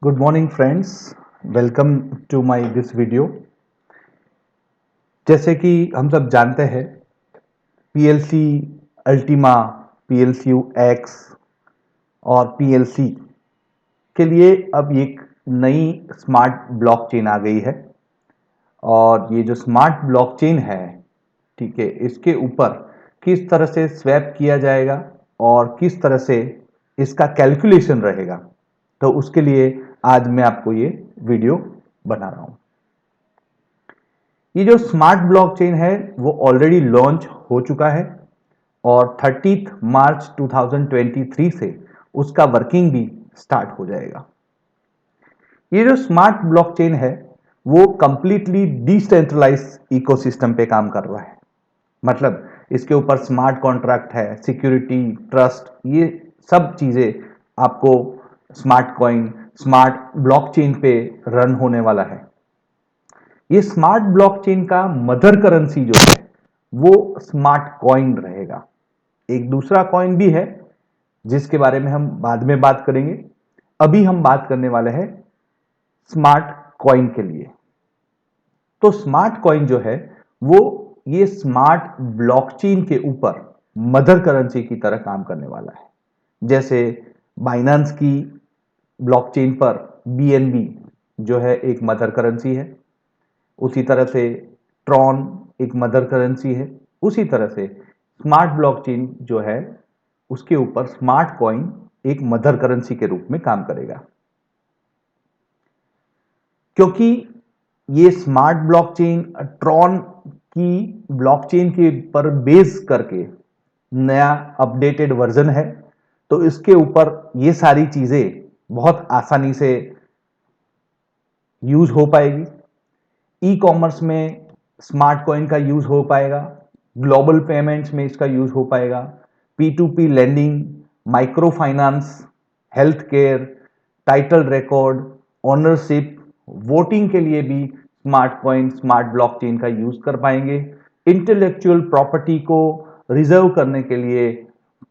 Good morning friends, welcome to my this video. जैसे कि हम सब जानते हैं, पीएलसी अल्टीमा, पीएलसी एक्स और पीएलसी के लिए अब एक नई स्मार्ट ब्लॉकचेन आ गई है। और ये जो स्मार्ट ब्लॉकचेन है, ठीक है, इसके ऊपर किस तरह से स्वैप किया जाएगा और किस तरह से इसका कैलकुलेशन रहेगा, तो उसके लिए आज मैं आपको ये वीडियो बना रहा हूँ। ये जो स्मार्ट ब्लॉकचेन है वो ऑलरेडी लॉन्च हो चुका है और 30 मार्च 2023 से उसका वर्किंग भी स्टार्ट हो जाएगा। ये जो स्मार्ट ब्लॉकचेन है वो कंप्लीटली डिसेंट्रलाइज इकोसिस्टम पे काम कर रहा है। मतलब इसके ऊपर स्मार्ट कॉन्ट्रैक्ट है, सिक्योरिटी, ट्रस्ट, ये सब चीजें आपको स्मार्ट कॉइन, स्मार्ट ब्लॉकचेन पे रन होने वाला है। ये स्मार्ट ब्लॉकचेन का मदर करेंसी जो है वो स्मार्ट कॉइन रहेगा। एक दूसरा कॉइन भी है जिसके बारे में हम बाद में बात करेंगे। अभी हम बात करने वाले हैं स्मार्ट कॉइन के लिए। तो स्मार्ट कॉइन जो है वो ये स्मार्ट ब्लॉकचेन के ऊपर मदर करेंसी की तरह काम करने वाला है। जैसे बाइनेंस की ब्लॉकचेन पर बीएनबी जो है एक मदर करेंसी है, उसी तरह से ट्रॉन एक मदर करेंसी है। उसी तरह से स्मार्ट ब्लॉकचेन जो है उसके ऊपर स्मार्ट कॉइन एक मदर करेंसी के रूप में काम करेगा। क्योंकि ये स्मार्ट ब्लॉकचेन ट्रॉन की ब्लॉकचेन के पर बेस करके नया अपडेटेड वर्जन है, तो इसके ऊपर ये सारी चीजें बहुत आसानी से यूज हो पाएगी। ई कॉमर्स में स्मार्ट कॉइन का यूज हो पाएगा, ग्लोबल पेमेंट्स में इसका यूज हो पाएगा, P to P landing, micro finance, health care, title record, ownership, voting के लिए भी स्मार्ट कॉइन, स्मार्ट ब्लॉकचेन का यूज कर पाएंगे। इंटेलेक्चुअल प्रॉपर्टी को रिजर्व करने के लिए,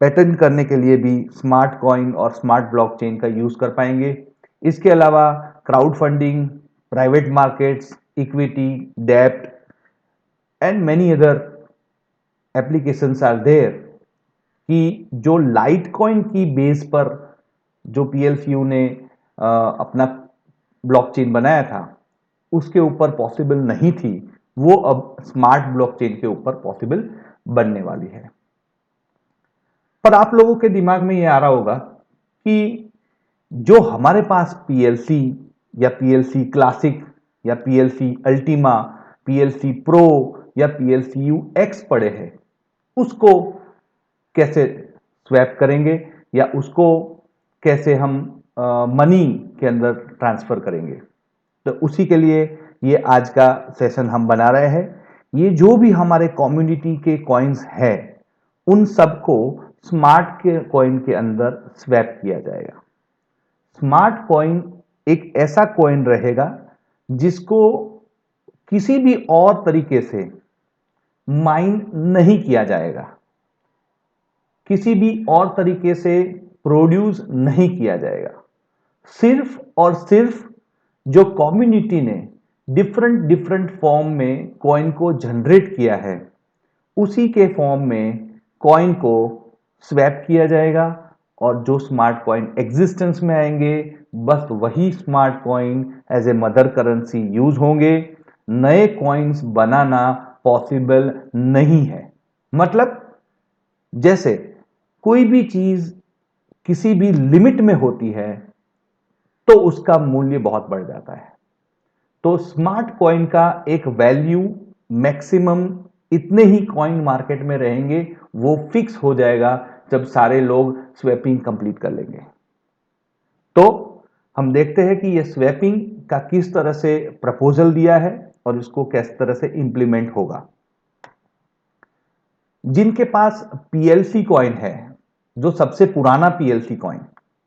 पेटेंट करने के लिए भी स्मार्ट कॉइन और स्मार्ट ब्लॉकचेन का यूज कर पाएंगे। इसके अलावा crowd funding, private markets, equity, डेब्ट and many other applications are there कि जो लाइट कॉइन की बेस पर जो पीएलसीयू ने अपना ब्लॉकचेन बनाया था उसके ऊपर पॉसिबल नहीं थी, वो अब स्मार्ट ब्लॉकचेन के ऊपर पॉसिबल बनने वाली है। पर आप लोगों के दिमाग में ये आ रहा होगा कि जो हमारे पास पीएलसी या पीएलसी क्लासिक या पीएलसी अल्टीमा, पीएलसी प्रो या पीएलसी यूएक्स पड़े हैं, उसको कैसे स्वैप करेंगे या उसको कैसे हम मनी के अंदर ट्रांसफर करेंगे। तो उसी के लिए ये आज का सेशन हम बना रहे हैं। ये जो भी हमारे कम्युनिटी के कॉइन्स है उन सबको स्मार्ट के कॉइन के अंदर स्वैप किया जाएगा। स्मार्ट कॉइन एक ऐसा कॉइन रहेगा जिसको किसी भी और तरीके से माइन नहीं किया जाएगा, किसी भी और तरीके से प्रोड्यूस नहीं किया जाएगा। सिर्फ और सिर्फ जो कम्युनिटी ने डिफरेंट डिफरेंट फॉर्म में कॉइन को जनरेट किया है उसी के फॉर्म में कॉइन को स्वैप किया जाएगा और जो स्मार्ट कॉइन एग्जिस्टेंस में आएंगे बस वही smart coin as a mother currency use होंगे। नए कॉइन्स बनाना पॉसिबल नहीं है। मतलब जैसे कोई भी चीज किसी भी लिमिट में होती है तो उसका मूल्य बहुत बढ़ जाता है। तो स्मार्ट कॉइन का एक वैल्यू मैक्सिमम इतने ही कॉइन मार्केट में रहेंगे, वो फिक्स हो जाएगा जब सारे लोग स्वैपिंग कंप्लीट कर लेंगे। तो हम देखते हैं कि ये स्वैपिंग का किस तरह से प्रपोजल दिया है और इसको किस तरह से इंप्लीमेंट होगा। जिनके पास पीएलसी कॉइन है, जो सबसे पुराना पीएलसी कॉइन,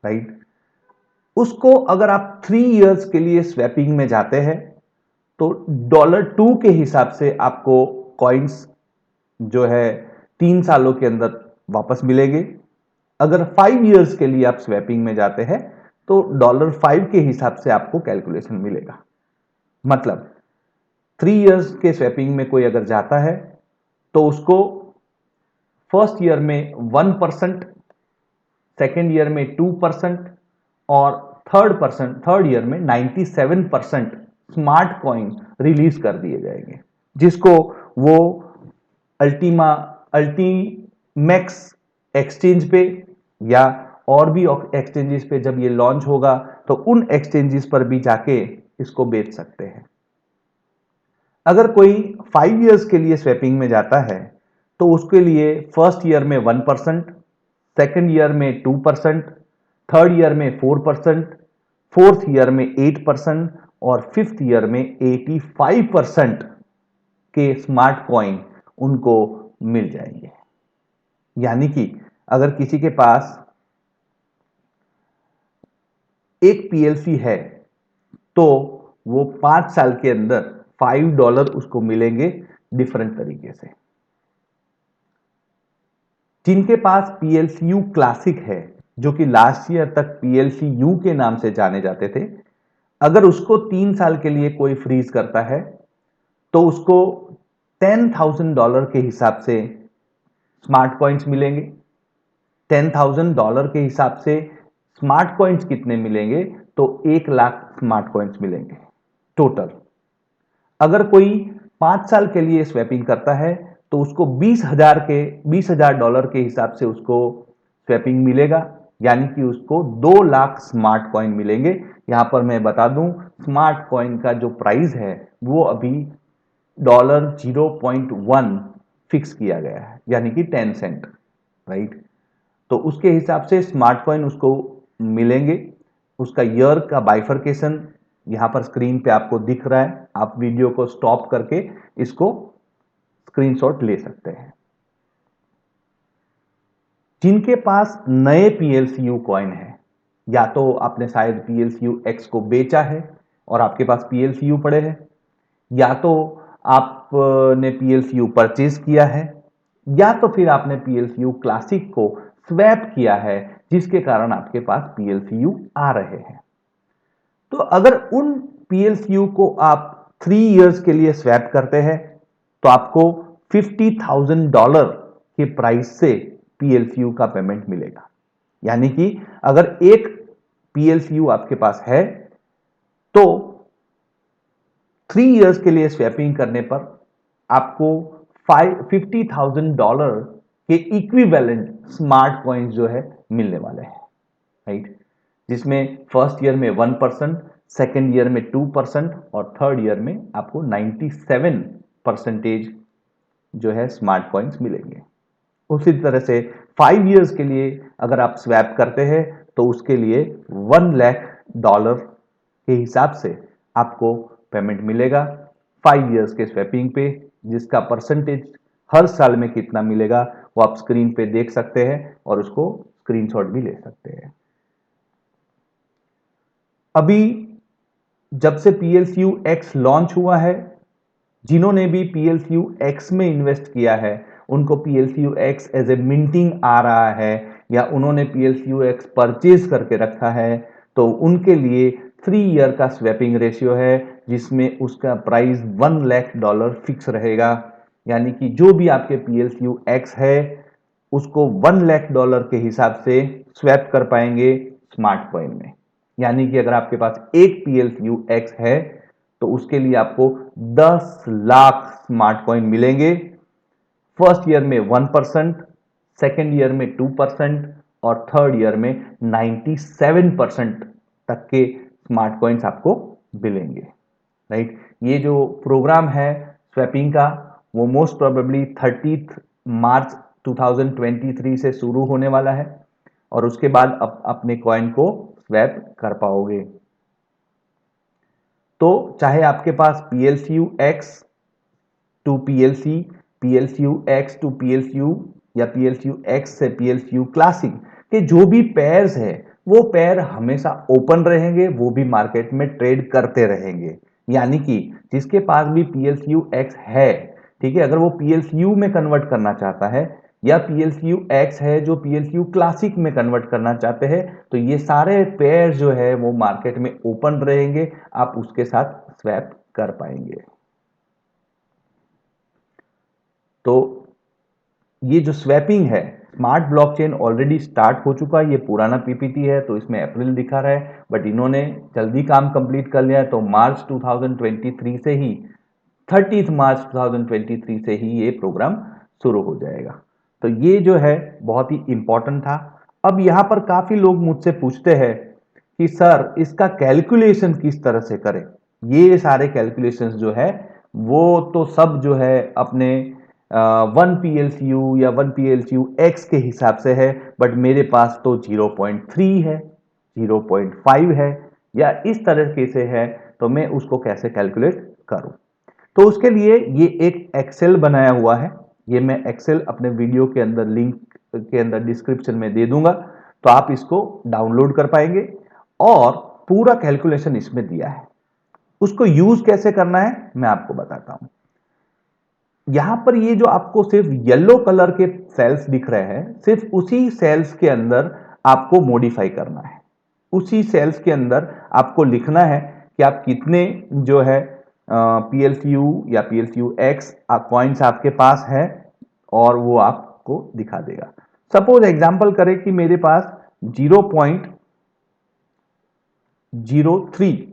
राइट, उसको अगर आप 3 इयर्स के लिए स्वैपिंग में जाते हैं तो $2 के हिसाब से आपको कॉइन्स जो है 3 सालों के अंदर वापस मिलेंगे। अगर 5 इयर्स के लिए आप स्वैपिंग में जाते हैं तो $5 के हिसाब से आपको कैलकुलेशन मिलेगा। मतलब 3 इयर्स के स्वैपिंग में कोई अगर जाता है तो उसको फर्स्ट ईयर में 1%, सेकेंड ईयर में 2% और थर्ड ईयर में 97% स्मार्ट कॉइन रिलीज कर दिए जाएंगे, जिसको वो अल्टीमा अल्टीमैक्स एक्सचेंज पे या और भी एक्सचेंजेस पे जब ये लॉन्च होगा तो उन एक्सचेंजेस पर भी जाके इसको बेच सकते हैं। अगर कोई 5 इयर्स के लिए स्वैपिंग में जाता है तो उसके लिए फर्स्ट ईयर में 1%, सेकेंड ईयर में 2%, थर्ड ईयर में 4%, फोर्थ ईयर में 8% और फिफ्थ ईयर में 85% के स्मार्ट कॉइन उनको मिल जाएंगे। यानी कि अगर किसी के पास एक पीएलसी है तो वो 5 साल के अंदर $5 उसको मिलेंगे डिफरेंट तरीके से। जिनके पास पीएलसीयू क्लासिक है, जो कि लास्ट ईयर तक पीएलसीयू के नाम से जाने जाते थे, अगर उसको 3 साल के लिए कोई फ्रीज करता है तो उसको $10,000 के हिसाब से स्मार्ट कॉइन्स मिलेंगे। $10,000 के हिसाब से स्मार्ट कॉइन्स कितने मिलेंगे? तो 1 लाख स्मार्ट कॉइन्स मिलेंगे टोटल। अगर कोई 5 साल के लिए स्वैपिंग करता है तो उसको $20,000 के हिसाब से उसको स्वैपिंग मिलेगा, यानी कि उसको 2 लाख स्मार्ट कॉइन मिलेंगे। यहां पर मैं बता दूं, स्मार्ट कॉइन का जो प्राइस है वो अभी $0.1 फिक्स किया गया है, यानी कि 10 सेंट, राइट। तो उसके हिसाब से स्मार्ट कॉइन उसको मिलेंगे। उसका ईयर का बाइफरकेशन यहां पर स्क्रीन पे आपको दिख रहा है, आप वीडियो को स्टॉप करके इसको स्क्रीनशॉट ले सकते हैं। जिनके पास नए पीएलसीयू कॉइन है, या तो आपने शायद पीएलसीयू एक्स को बेचा है और आपके पास पीएलसीयू पड़े हैं, या तो आपने पीएलसीयू परचेज किया है, या तो फिर आपने पीएलसीयू क्लासिक को स्वैप किया है, जिसके कारण आपके पास पीएलसीयू आ रहे हैं। तो अगर उन पीएलसीयू को आप 3 इयर्स के लिए स्वैप करते हैं तो आपको $50,000 के प्राइस से पीएलसीयू का पेमेंट मिलेगा। यानी कि अगर एक पीएलसीयू आपके पास है तो 3 इयर्स के लिए स्वैपिंग करने पर आपको $50,000 के इक्विवेलेंट स्मार्ट कॉइन्स जो है मिलने वाले हैं, राइट। जिसमें फर्स्ट ईयर में 1%, सेकेंड ईयर में 2% और थर्ड ईयर में आपको 97% जो है स्मार्ट कॉइन्स मिलेंगे। उसी तरह से 5 इयर्स के लिए अगर आप स्वैप करते हैं तो उसके लिए $1 लाख के हिसाब से आपको पेमेंट मिलेगा 5 इयर्स के स्वैपिंग पे, जिसका परसेंटेज हर साल में कितना मिलेगा वो आप स्क्रीन पे देख सकते हैं और उसको स्क्रीनशॉट भी ले सकते हैं। अभी जब से पीएलसीयू एक्स लॉन्च हुआ है, जिन्होंने भी पीएलसीयू एक्स में इन्वेस्ट किया है उनको PLCU X as a minting आ रहा है, या उन्होंने पीएलसीयू एक्स परचेज करके रखा है, तो उनके लिए 3 ईयर का स्वैपिंग रेशियो है, जिसमें उसका प्राइस $1 लाख फिक्स रहेगा। यानी कि जो भी आपके पीएलसीयू एक्स है उसको $1 लाख के हिसाब से स्वैप कर पाएंगे स्मार्ट कॉइन में। यानी कि अगर आपके पास एक पीएलसीयू एक्स है तो उसके लिए आपको 10 लाख स्मार्ट कॉइन मिलेंगे। फर्स्ट ईयर में 1%, सेकेंड ईयर में 2% और थर्ड ईयर में 97% तक के स्मार्ट कॉइन्स आपको मिलेंगे, राइट। ये जो प्रोग्राम है स्वैपिंग का वो मोस्ट प्रोबेबली 30 मार्च 2023 से शुरू होने वाला है और उसके बाद आप अपने कॉइन को स्वैप कर पाओगे। तो चाहे आपके पास PLCU X to PLC, PLCU X to PLCU या पीएलसीयू एक्स से पीएलसीयू क्लासिक के जो भी पेयर्स है वो पेयर हमेशा ओपन रहेंगे, वो भी मार्केट में ट्रेड करते रहेंगे। यानी कि जिसके पास भी पीएलसीयू एक्स है, ठीक है, अगर वो पीएलसीयू में कन्वर्ट करना चाहता है या PLCU X है जो PLCU क्लासिक में कन्वर्ट करना चाहते हैं, तो ये सारे पेयर जो है वो मार्केट में ओपन रहेंगे, आप उसके साथ स्वैप कर पाएंगे। तो ये जो स्वैपिंग है, स्मार्ट ब्लॉकचेन ऑलरेडी स्टार्ट हो चुका है। ये पुराना पीपीटी है तो इसमें अप्रैल दिखा रहा है, बट इन्होंने जल्दी काम कंप्लीट कर लिया है, तो मार्च 2023 से ही 30 मार्च 2023 से ही ये प्रोग्राम शुरू हो जाएगा। तो ये जो है बहुत ही इंपॉर्टेंट था। अब यहाँ पर काफी लोग मुझसे पूछते हैं कि सर इसका कैलकुलेशन किस तरह से करें। ये सारे कैलकुलेशंस जो है वो तो सब जो है अपने 1 PLCU या 1 PLCU X के हिसाब से है, बट मेरे पास तो 0.3 है, 0.5 है या इस तरीके से है, तो मैं उसको कैसे कैलकुलेट करूं। तो उसके लिए ये एक एक्सेल बनाया हुआ है। ये मैं एक्सेल अपने वीडियो के अंदर लिंक के अंदर डिस्क्रिप्शन में दे दूंगा, तो आप इसको डाउनलोड कर पाएंगे और पूरा कैलकुलेशन इसमें दिया है। उसको यूज कैसे करना है मैं आपको बताता हूं। यहां पर ये जो आपको सिर्फ येलो कलर के सेल्स दिख रहे हैं, सिर्फ उसी सेल्स के अंदर आपको मॉडिफाई करना है। उसी सेल्स के अंदर आपको लिखना है कि आप कितने जो है PLCU या PLCU X कॉइन्स आपके पास है, और वो आपको दिखा देगा। सपोज एग्जांपल करें कि मेरे पास 0.03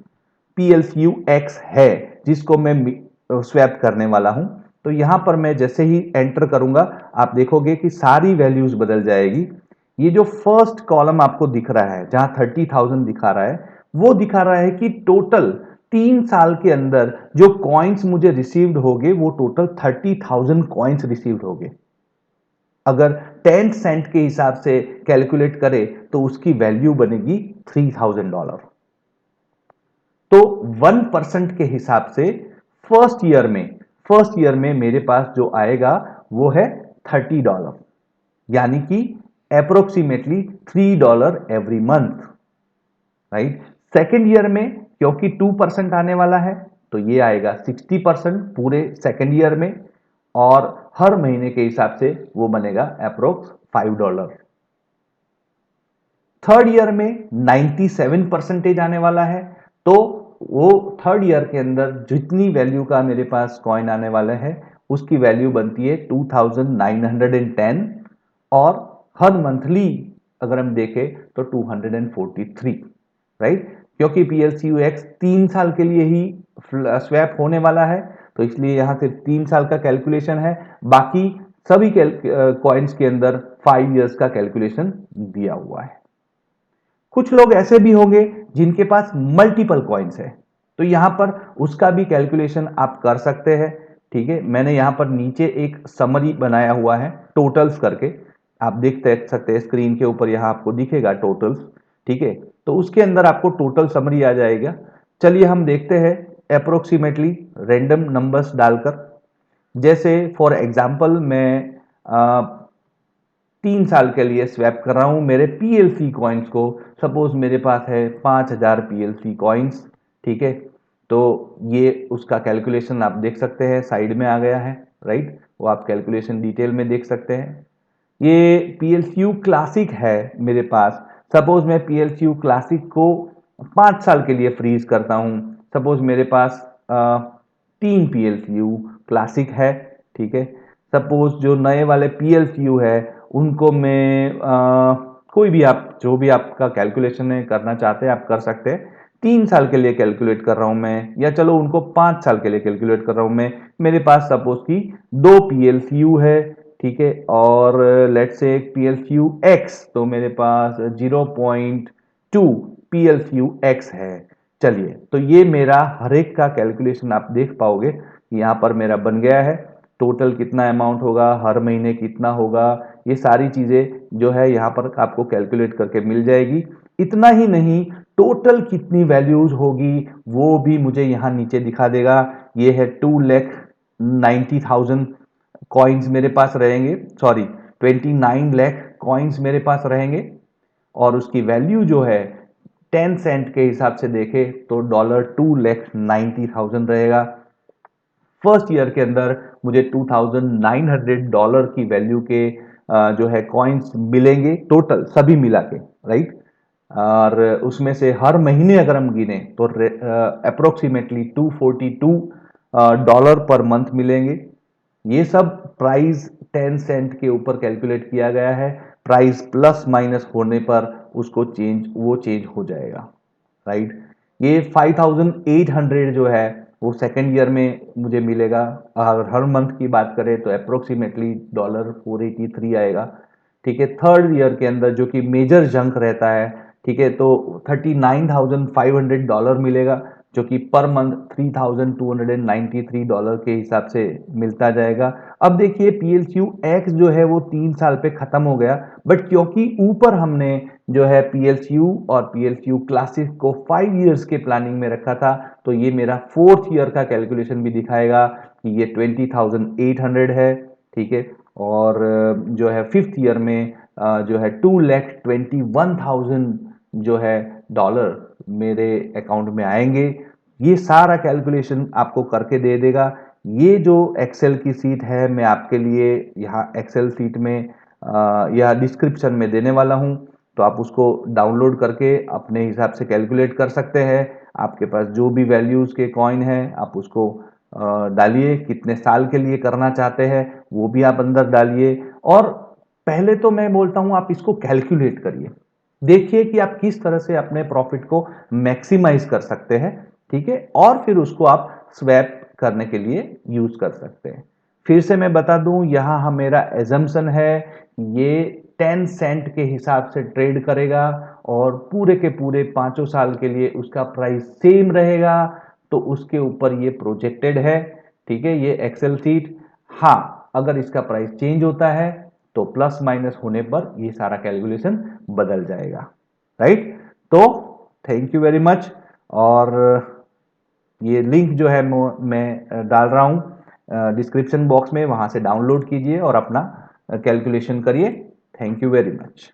PLCU X है जिसको मैं स्वैप करने वाला हूं। तो यहां पर मैं जैसे ही एंटर करूंगा, आप देखोगे कि सारी वैल्यूज बदल जाएगी। ये जो फर्स्ट कॉलम आपको दिख रहा है जहां 30,000 दिखा रहा है, वो दिखा रहा है कि टोटल 3 साल के अंदर जो कॉइन्स मुझे रिसीव्ड होंगे वो टोटल 30,000 कॉइन्स रिसीव्ड होंगे। अगर 10 सेंट के हिसाब से कैलकुलेट करें तो उसकी वैल्यू बनेगी $3,000। तो 1% के हिसाब से फर्स्ट ईयर में मेरे पास जो आएगा वो है $30, यानी कि approximately $3 every month, right. Second year में क्योंकि 2% आने वाला है तो ये आएगा 60% पूरे सेकेंड ईयर में, और हर महीने के हिसाब से वो बनेगा अप्रोक्स $5। थर्ड ईयर में 97% आने वाला है, तो वो थर्ड ईयर के अंदर जितनी वैल्यू का मेरे पास कॉइन आने वाला है उसकी वैल्यू बनती है 2910, और हर मंथली अगर हम देखें तो 243, राइट। क्योंकि PLCU X 3 साल के लिए ही स्वैप होने वाला है, तो इसलिए यहां सिर्फ 3 साल का कैलकुलेशन है। बाकी सभी कॉइन्स के अंदर 5 इयर्स का कैलकुलेशन दिया हुआ है। कुछ लोग ऐसे भी होंगे जिनके पास मल्टीपल कॉइन्स है, तो यहां पर उसका भी कैलकुलेशन आप कर सकते हैं। ठीक है, मैंने यहां पर नीचे एक समरी बनाया हुआ है टोटल्स करके, आप देख सकते हैं स्क्रीन के ऊपर, यहां आपको दिखेगा टोटल्स। ठीक है, तो उसके अंदर आपको टोटल समरी आ जाएगा। चलिए हम देखते हैं अप्रोक्सीमेटली रैंडम नंबर्स डालकर। जैसे फॉर एग्जांपल मैं 3 साल के लिए स्वैप कर रहा हूं मेरे PLC कॉइन्स को। सपोज मेरे पास है 5,000 PLC कॉइन्स। ठीक है, तो ये उसका कैलकुलेशन आप देख सकते हैं, साइड में आ गया है, राइट। वो आप कैलकुलेशन डिटेल में देख सकते हैं। ये PLCU क्लासिक है मेरे पास। सपोज मैं PLCU क्लासिक को 5 साल के लिए फ्रीज करता हूं। सपोज मेरे पास 3 PLCU क्लासिक है। ठीक है, सपोज जो नए वाले PLCU है उनको मैं कोई भी आप जो भी आपका कैलकुलेशन है करना चाहते हैं आप कर सकते हैं। 3 साल के लिए कैलकुलेट कर रहा हूं मैं, या चलो उनको 5 साल के लिए कैलकुलेट कर रहा हूं मैं। मेरे पास सपोज की 2 PLCU है। ठीक है, और लेट्स से PLCU X, तो मेरे पास 0.2 PLCU X है। चलिए, तो ये मेरा हर एक का कैलकुलेशन आप देख पाओगे, यहाँ पर मेरा बन गया है। टोटल कितना अमाउंट होगा, हर महीने कितना होगा, ये सारी चीजें जो है यहाँ पर आपको कैलकुलेट करके मिल जाएगी। इतना ही नहीं, टोटल कितनी वैल्यूज होगी वो भी मुझे यहाँ नीचे दिखा देगा। ये है 2,90,000 कॉइन्स मेरे पास रहेंगे, सॉरी 29 लाख कॉइन्स मेरे पास रहेंगे, और उसकी वैल्यू जो है 10 सेंट के हिसाब से देखे तो $2,90,000 रहेगा। फर्स्ट ईयर के अंदर मुझे $2,900 की वैल्यू के जो है कॉइन्स मिलेंगे टोटल सभी मिला के, राइट। और उसमें से हर महीने अगर हम गिने तो अप्रोक्सीमेटली $242 पर मंथ मिलेंगे। ये सब प्राइस 10 सेंट के ऊपर कैलकुलेट किया गया है। प्राइस प्लस माइनस होने पर उसको चेंज हो जाएगा, राइट। ये 5800 जो है वो सेकेंड ईयर में मुझे मिलेगा। अगर हर मंथ की बात करें तो अप्रोक्सीमेटली $483 आएगा, ठीक है। थर्ड ईयर के अंदर जो कि मेजर जंक रहता है, ठीक है, तो $39,500 मिलेगा, जो कि पर मंथ $3,293 के हिसाब से मिलता जाएगा। अब देखिए PSU X जो है वो 3 साल पे खत्म हो गया, बट क्योंकि ऊपर हमने जो है PSU और PSU क्लासिक को 5 इयर्स के प्लानिंग में रखा था, तो ये मेरा फोर्थ ईयर का कैलकुलेशन भी दिखाएगा कि ये 20,800 है, ठीक है। और जो है फिफ्थ ईयर में जो है 2,21,000 जो है डॉलर मेरे अकाउंट में आएंगे। ये सारा कैलकुलेशन आपको करके दे देगा। ये जो एक्सेल की सीट है मैं आपके लिए यहाँ एक्सेल सीट में या डिस्क्रिप्शन में देने वाला हूँ, तो आप उसको डाउनलोड करके अपने हिसाब से कैलकुलेट कर सकते हैं। आपके पास जो भी वैल्यूज़ के कॉइन है आप उसको डालिए, कितने साल के लिए करना चाहते हैं वो भी आप अंदर डालिए। और पहले तो मैं बोलता हूँ आप इसको कैलकुलेट करिए, देखिए कि आप किस तरह से अपने प्रॉफिट को मैक्सिमाइज कर सकते हैं, ठीक है। और फिर उसको आप स्वैप करने के लिए यूज कर सकते हैं। फिर से मैं बता दूं, यहां मेरा एजम्पशन है ये 10 सेंट के हिसाब से ट्रेड करेगा और पूरे के पूरे 5 साल के लिए उसका प्राइस सेम रहेगा, तो उसके ऊपर ये प्रोजेक्टेड है, ठीक है, ये एक्सेल सीट। हाँ, अगर इसका प्राइस चेंज होता है तो प्लस माइनस होने पर ये सारा कैलकुलेशन बदल जाएगा, राइट। तो थैंक यू वेरी मच। और ये लिंक जो है मैं डाल रहा हूँ डिस्क्रिप्शन बॉक्स में, वहां से डाउनलोड कीजिए और अपना कैलकुलेशन करिए। Thank you very much.